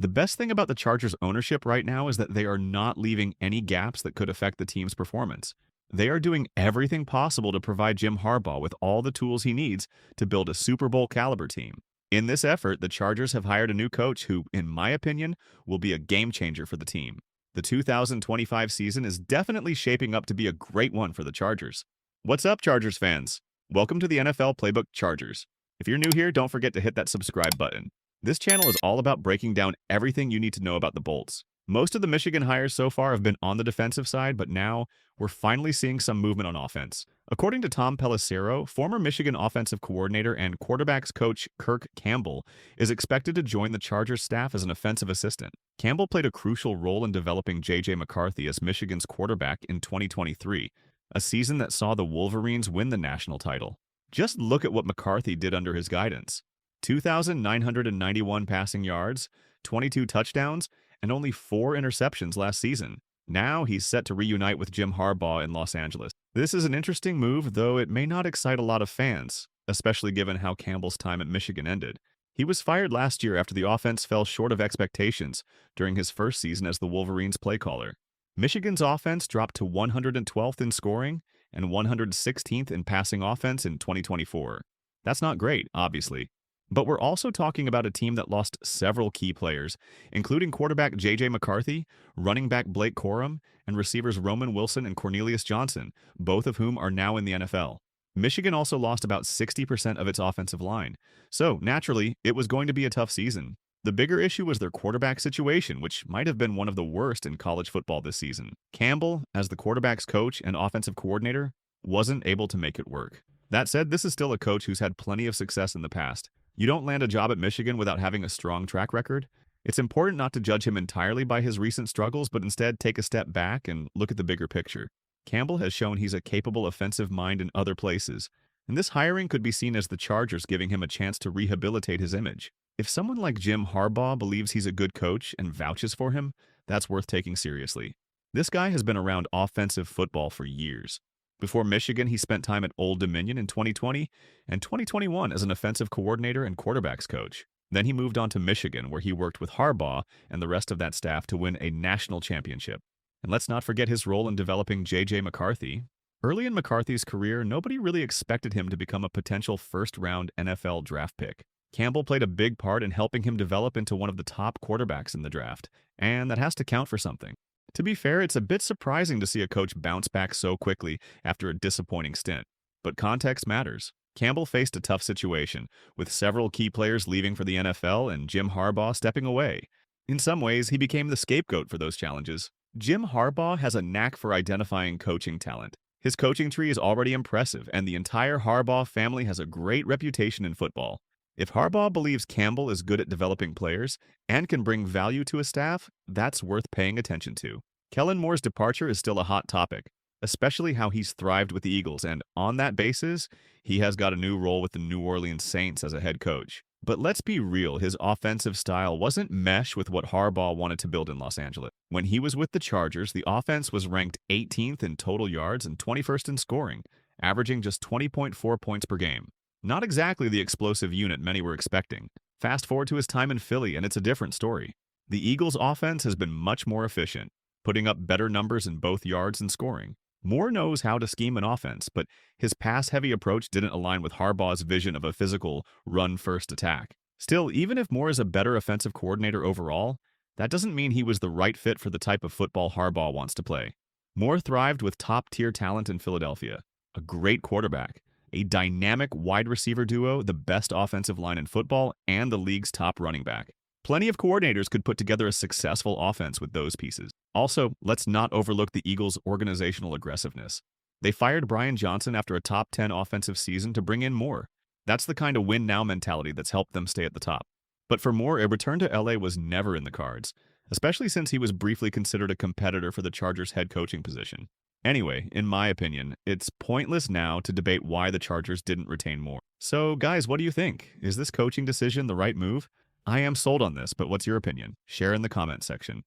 The best thing about the Chargers' ownership right now is that they are not leaving any gaps that could affect the team's performance. They are doing everything possible to provide Jim Harbaugh with all the tools he needs to build a Super Bowl caliber team. In this effort, the Chargers have hired a new coach who, in my opinion, will be a game changer for the team. The 2025 season is definitely shaping up to be a great one for the Chargers. What's up, Chargers fans? Welcome to the NFL Playbook Chargers. If you're new here, don't forget to hit that subscribe button. This channel is all about breaking down everything you need to know about the Bolts. Most of the Michigan hires so far have been on the defensive side, but now we're finally seeing some movement on offense. According to Tom Pelissero, former Michigan offensive coordinator and quarterbacks coach Kirk Campbell is expected to join the Chargers staff as an offensive assistant. Campbell played a crucial role in developing JJ McCarthy as Michigan's quarterback in 2023, a season that saw the Wolverines win the national title. Just look at what McCarthy did under his guidance. 2,991 passing yards, 22 touchdowns, and only 4 interceptions last season. Now he's set to reunite with Jim Harbaugh in Los Angeles. This is an interesting move, though it may not excite a lot of fans, especially given how Campbell's time at Michigan ended. He was fired last year after the offense fell short of expectations during his first season as the Wolverines' play caller. Michigan's offense dropped to 112th in scoring and 116th in passing offense in 2024. That's not great, obviously. But we're also talking about a team that lost several key players, including quarterback JJ McCarthy, running back Blake Corum, and receivers Roman Wilson and Cornelius Johnson, both of whom are now in the NFL. Michigan also lost about 60% of its offensive line, so naturally, it was going to be a tough season. The bigger issue was their quarterback situation, which might have been one of the worst in college football this season. Campbell, as the quarterback's coach and offensive coordinator, wasn't able to make it work. That said, this is still a coach who's had plenty of success in the past. You don't land a job at Michigan without having a strong track record. It's important not to judge him entirely by his recent struggles, but instead take a step back and look at the bigger picture. Campbell has shown he's a capable offensive mind in other places, and this hiring could be seen as the Chargers giving him a chance to rehabilitate his image. If someone like Jim Harbaugh believes he's a good coach and vouches for him, that's worth taking seriously. This guy has been around offensive football for years. Before Michigan, he spent time at Old Dominion in 2020 and 2021 as an offensive coordinator and quarterbacks coach. Then he moved on to Michigan, where he worked with Harbaugh and the rest of that staff to win a national championship. And let's not forget his role in developing JJ McCarthy. Early in McCarthy's career, nobody really expected him to become a potential first-round NFL draft pick. Campbell played a big part in helping him develop into one of the top quarterbacks in the draft, and that has to count for something. To be fair, it's a bit surprising to see a coach bounce back so quickly after a disappointing stint. But context matters. Campbell faced a tough situation, with several key players leaving for the NFL and Jim Harbaugh stepping away. In some ways, he became the scapegoat for those challenges. Jim Harbaugh has a knack for identifying coaching talent. His coaching tree is already impressive, and the entire Harbaugh family has a great reputation in football. If Harbaugh believes Campbell is good at developing players and can bring value to a staff, that's worth paying attention to. Kellen Moore's departure is still a hot topic, especially how he's thrived with the Eagles, and on that basis, he has got a new role with the New Orleans Saints as a head coach. But let's be real, his offensive style wasn't mesh with what Harbaugh wanted to build in Los Angeles. When he was with the Chargers, the offense was ranked 18th in total yards and 21st in scoring, averaging just 20.4 points per game. Not exactly the explosive unit many were expecting. Fast forward to his time in Philly, and it's a different story. The Eagles' offense has been much more efficient, putting up better numbers in both yards and scoring. Moore knows how to scheme an offense, but his pass-heavy approach didn't align with Harbaugh's vision of a physical, run-first attack. Still, even if Moore is a better offensive coordinator overall, that doesn't mean he was the right fit for the type of football Harbaugh wants to play. Moore thrived with top-tier talent in Philadelphia, a great quarterback, a dynamic wide receiver duo, the best offensive line in football, and the league's top running back. Plenty of coordinators could put together a successful offense with those pieces. Also, let's not overlook the Eagles' organizational aggressiveness. They fired Brian Johnson after a top 10 offensive season to bring in Moore. That's the kind of win-now mentality that's helped them stay at the top. But for Moore, a return to LA was never in the cards, especially since he was briefly considered a competitor for the Chargers' head coaching position. Anyway, in my opinion, it's pointless now to debate why the Chargers didn't retain Moore. So, guys, what do you think? Is this coaching decision the right move? I am sold on this, but what's your opinion? Share in the comment section.